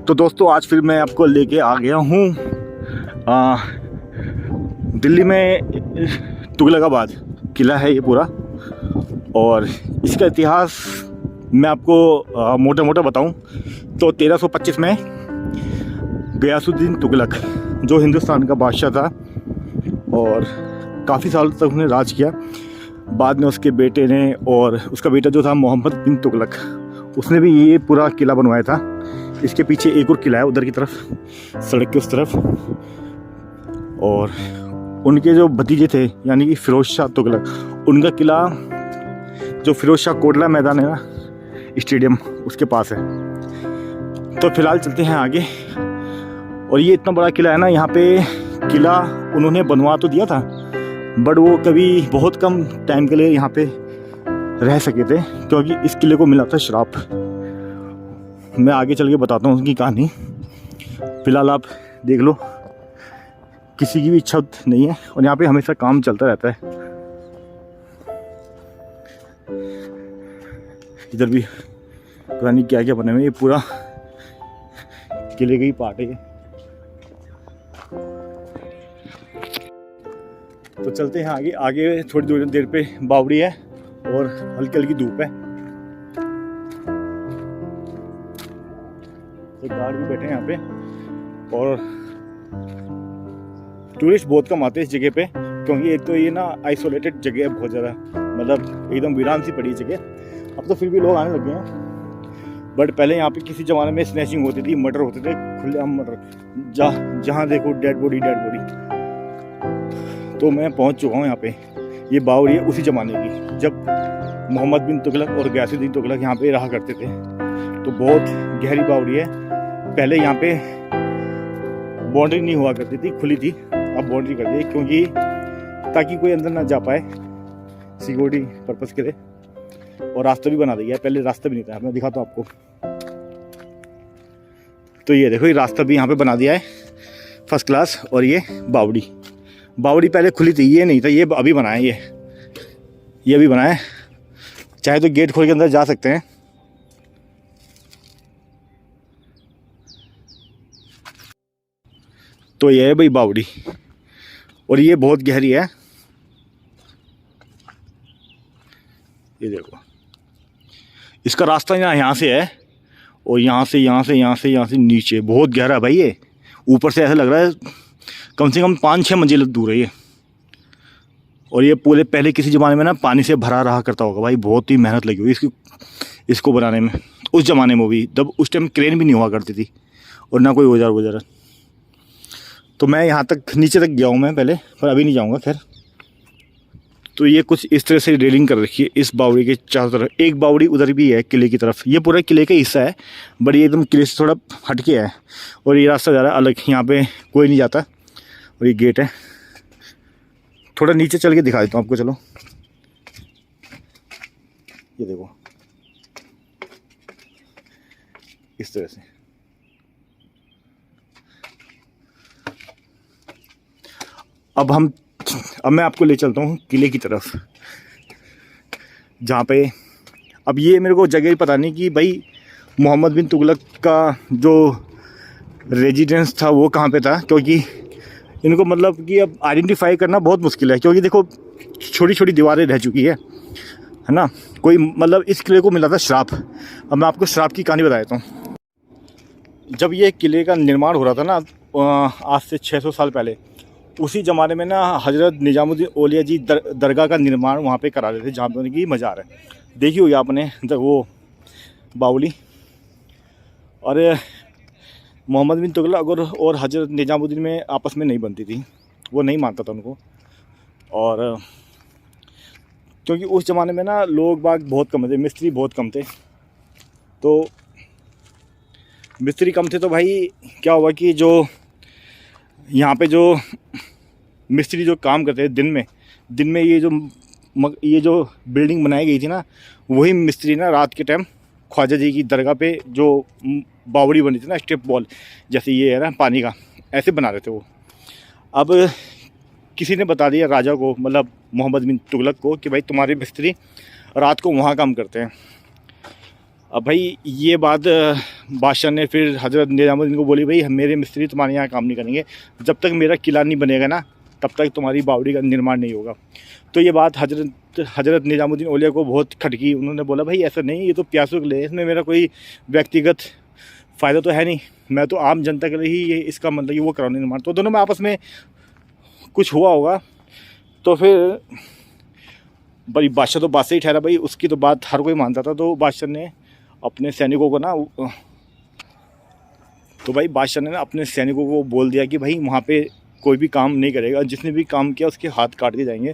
तो दोस्तों आज फिर मैं आपको लेके आ गया हूँ दिल्ली में तुगलकाबाद किला है ये पूरा। और इसका इतिहास मैं आपको मोटा मोटा बताऊं तो 1325 में गयासुद्दीन तुगलक जो हिंदुस्तान का बादशाह था और काफ़ी साल तक उसने राज किया। बाद में उसके बेटे ने और उसका बेटा जो था मोहम्मद बिन तुगलक उसने भी ये पूरा किला बनवाया था। इसके पीछे एक और किला है उधर की तरफ, सड़क के उस तरफ। और उनके जो भतीजे थे यानी कि फिरोज शाह तुगलक, उनका किला जो फिरोज शाह कोटला मैदान है ना स्टेडियम, उसके पास है। तो फिलहाल चलते हैं आगे। और ये इतना बड़ा किला है ना, यहाँ पे किला उन्होंने बनवा तो दिया था बट वो कभी बहुत कम टाइम के लिए यहाँ पे रह सके थे क्योंकि इस किले को मिला था श्राप। मैं आगे चल के बताता हूँ उसकी कहानी, फिलहाल आप देख लो। किसी की भी इच्छा नहीं है और यहाँ पे हमेशा काम चलता रहता है। इधर भी पता नहीं क्या क्या बने हुए, ये पूरा किले का ही पार्ट है ये। तो चलते हैं आगे। आगे थोड़ी देर पे बावड़ी है और हल्की हल्की धूप है। तो गार्ड भी बैठे हैं यहाँ पे और टूरिस्ट बहुत कम आते हैं इस जगह पे क्योंकि एक तो ये ना आइसोलेटेड जगह है बहुत ज़्यादा, मतलब एकदम वीरान सी पड़ी जगह। अब तो फिर भी लोग आने लगे हैं बट पहले यहाँ पे किसी ज़माने में स्नैचिंग होती थी, मर्डर होते थे, खुलेआम मर्डर, जहाँ देखो डेड बॉडी। तो मैं पहुँच चुका हूँ यहाँ पे। ये बावड़ी है उसी ज़माने की जब मोहम्मद बिन तुगलक और गयासुद्दीन तुगलक यहाँ पे रहा करते थे। तो बहुत गहरी बावड़ी है। पहले यहाँ पे बाउंड्री नहीं हुआ करती थी, खुली थी, अब बाउंड्री कर दी क्योंकि ताकि कोई अंदर ना जा पाए, सिक्योरिटी पर्पस के लिए। और रास्ता भी बना दिया है, पहले रास्ता भी नहीं था। मैं दिखाता हूँ आपको। तो ये देखो, ये रास्ता भी यहाँ पे बना दिया है फर्स्ट क्लास। और ये बावड़ी पहले खुली थी, ये नहीं था, ये अभी बना है। ये अभी बना है, चाहे तो गेट खोल के अंदर जा सकते हैं। तो ये है भाई बावड़ी और ये बहुत गहरी है। ये देखो, इसका रास्ता यहाँ से है और यहाँ से नीचे बहुत गहरा है भाई। ये ऊपर से ऐसा लग रहा है कम से कम 5-6 मंजिल दूर है ये। और ये पूरे पहले किसी ज़माने में ना पानी से भरा रहा करता होगा भाई। बहुत ही मेहनत लगी हुई इसको बनाने में। उस ज़माने में भी जब उस टाइम क्रेन भी नहीं हुआ करती थी और ना कोई औजार वगैरह। तो मैं यहाँ तक नीचे तक गया हूँ मैं पहले, पर अभी नहीं जाऊँगा खैर। तो ये कुछ इस तरह से रेलिंग कर रखी है इस बावड़ी के चारों तरफ। एक बावड़ी उधर भी है किले की तरफ। ये पूरा किले का हिस्सा है बट ये एकदम किले से थोड़ा हटके है। और ये रास्ता जा रहा है अलग, यहाँ पे कोई नहीं जाता। और ये गेट है। थोड़ा नीचे चल के दिखा देता हूँ आपको, चलो। ये देखो इस तरह से। अब मैं आपको ले चलता हूँ किले की तरफ, जहाँ पे अब ये मेरे को जगह ही पता नहीं कि भाई मोहम्मद बिन तुगलक का जो रेजिडेंस था वो कहाँ पे था, क्योंकि इनको मतलब कि अब आइडेंटिफाई करना बहुत मुश्किल है। क्योंकि देखो छोटी छोटी दीवारें रह चुकी है ना। कोई मतलब इस किले को मिला था श्राप। अब मैं आपको श्राप की कहानी बता देता हूँ। जब ये किले का निर्माण हो रहा था ना, आज से 600 साल पहले, उसी ज़माने में ना हज़रत निजामुद्दीन औलिया जी दरगाह का निर्माण वहाँ पे करा रहे थे, जहाँ पे उनकी मज़ार है। देखी होगी आपने वो बावली। और मोहम्मद बिन तुगलक और हज़रत निजामुद्दीन में आपस में नहीं बनती थी, वो नहीं मानता था उनको। और क्योंकि उस ज़माने में ना लोग बाग बहुत कम थे, मिस्त्री बहुत कम थे। तो मिस्त्री कम थे तो भाई क्या हुआ कि जो यहाँ पे जो मिस्त्री जो काम करते थे दिन में ये जो बिल्डिंग बनाई गई थी ना, वही मिस्त्री ना रात के टाइम ख्वाजा जी की दरगाह पे जो बावड़ी बनी थी ना, स्टेप बॉल जैसे ये है ना पानी का, ऐसे बना रहे थे वो। अब किसी ने बता दिया राजा को, मतलब मोहम्मद बिन तुगलक को, कि भाई तुम्हारे मिस्त्री रात को वहाँ काम करते हैं। अब भाई ये बात बादशाह ने फिर हज़रत निज़ामुद्दीन को बोली, भाई मेरे मिस्त्री तुम्हारे यहाँ काम नहीं करेंगे, जब तक मेरा किला नहीं बनेगा ना तब तक तुम्हारी बावड़ी का निर्माण नहीं होगा। तो ये बात हज़रत निज़ामुद्दीन औलिया को बहुत खटकी। उन्होंने बोला, भाई ऐसा नहीं, ये तो प्यासों के लिए, इसमें मेरा कोई व्यक्तिगत फ़ायदा तो है नहीं, मैं तो आम जनता के लिए ही ये इसका मतलब कि वो कराने निर्माण। तो दोनों में आपस में कुछ हुआ होगा। तो फिर भाई बादशाह तो बादशाह ही ठहरा, भाई उसकी तो बात हर कोई मानता था। तो बादशाह ने अपने सैनिकों को ना अपने सैनिकों को बोल दिया कि भाई वहाँ पे कोई भी काम नहीं करेगा, जिसने भी काम किया उसके हाथ काट दिए जाएंगे।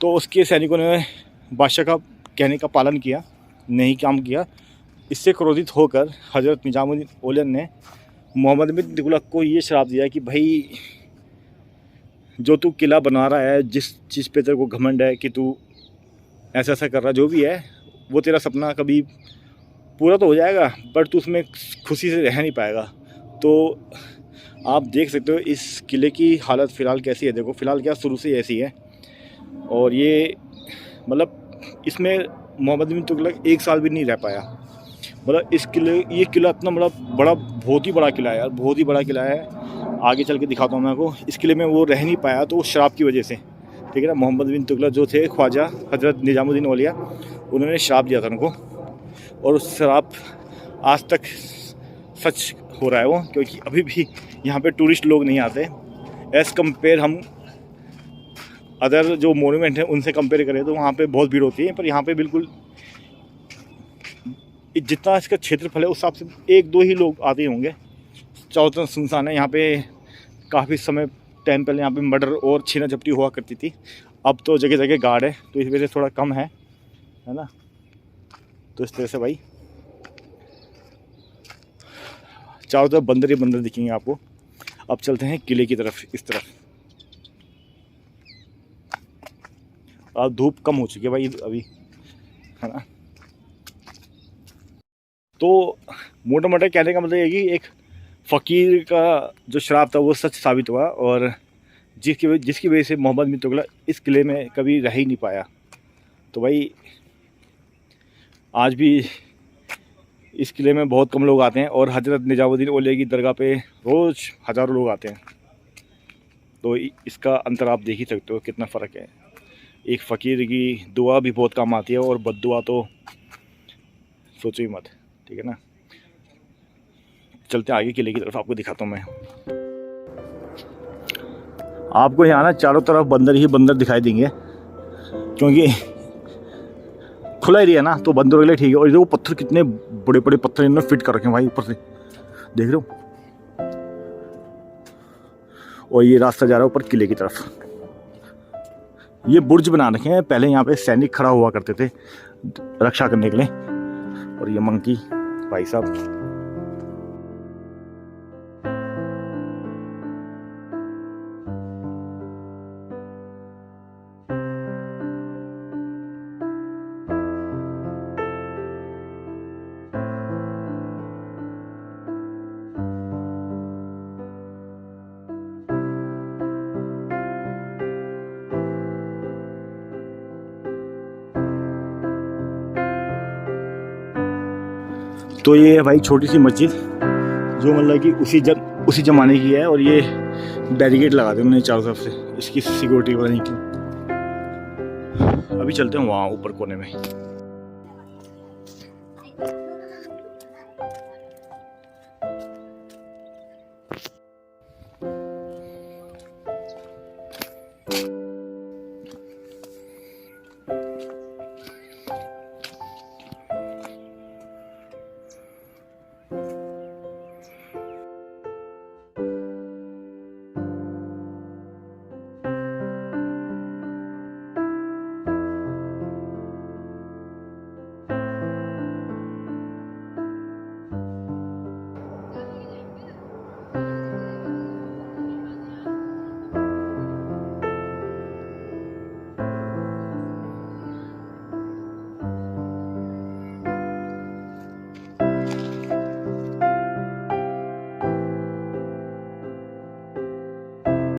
तो उसके सैनिकों ने बादशाह का कहने का पालन किया, नहीं काम किया। इससे क्रोधित होकर हज़रत निज़ामुद्दीन औलिया ने मोहम्मद बिन तुगलक को ये श्राप दिया कि भाई जो तू किला बना रहा है, जिस चीज़ पे तेरे को घमंड है कि तू ऐसा ऐसा कर रहा, जो भी है वो तेरा सपना कभी पूरा तो हो जाएगा बट तू उसमें खुशी से रह नहीं पाएगा। तो आप देख सकते हो इस किले की हालत फ़िलहाल कैसी है। देखो फ़िलहाल क्या, शुरू से ऐसी है। और ये मतलब इसमें मोहम्मद बिन तुगलक 1 साल भी नहीं रह पाया। मतलब ये किला इतना बड़ा बहुत ही बड़ा किला है यार, बहुत ही बड़ा किला है। आगे चल के दिखाता हूँ मैं आपको। इस किले में वो रह नहीं पाया तो उस शराब की वजह से, ठीक है ना। मोहम्मद बिन तुगलक जो थे ख्वाजा हज़रत निज़ामुद्दीन औलिया, उन्होंने श्राप दिया था उनको, और उस श्राप आज तक सच हो रहा है वो, क्योंकि अभी भी यहाँ पे टूरिस्ट लोग नहीं आते। एज़ कम्पेयर हम अदर जो मोन्यूमेंट हैं उनसे कंपेयर करें तो वहाँ पे बहुत भीड़ होती है, पर यहाँ पे बिल्कुल जितना इसका क्षेत्रफल है उस हिसाब से 1-2 ही लोग आते होंगे। चारों तरफ सुनसान है। यहाँ पे काफ़ी समय टाइम पहले यहाँ पे मर्डर और छीना झपटी हुआ करती थी, अब तो जगह जगह गार्ड है तो इस वजह से थोड़ा कम है ना। तो इस तरह से भाई चारों तरफ बंदर ही बंदर दिखेंगे आपको। अब चलते हैं किले की तरफ, इस तरफ। अब धूप कम हो चुकी है भाई अभी, है ना। तो मोटा मोटा कहने का मतलब ये कि एक फ़कीर का जो श्राप था वो सच साबित हुआ, और जिसकी वजह से मोहम्मद बिन तुगलक इस किले में कभी रह ही नहीं पाया। तो भाई आज भी इस किले में बहुत कम लोग आते हैं, और हज़रत निज़ामुद्दीन औलिया की दरगाह पे रोज़ हज़ारों लोग आते हैं। तो इसका अंतर आप देख ही सकते हो कितना फ़र्क है। एक फ़कीर की दुआ भी बहुत काम आती है, और बद्दुआ तो सोचो ही मत, ठीक है ना। चलते हैं आगे किले की तरफ, आपको दिखाता हूँ मैं। आपको यहाँ ना चारों तरफ बंदर ही बंदर दिखाई देंगे, क्योंकि खुला एरिया ना, तो बंदरों के लिए ठीक है। और देखो पत्थर, कितने बड़े बड़े पत्थर इन्होंने फिट कर रखे हैं भाई ऊपर से, देख रहे हो। और ये रास्ता जा रहा है ऊपर किले की तरफ। ये बुर्ज बना रखे हैं, पहले यहाँ पे सैनिक खड़ा हुआ करते थे रक्षा करने के लिए। और ये मंकी भाई साहब, तो ये है भाई छोटी सी मस्जिद, जो मतलब कि उसी ज़माने की है। और ये बैरिकेड लगा दे उन्होंने चारों तरफ से, इसकी सिक्योरिटी पता नहीं क्यों। अभी चलते हैं वहाँ ऊपर कोने में।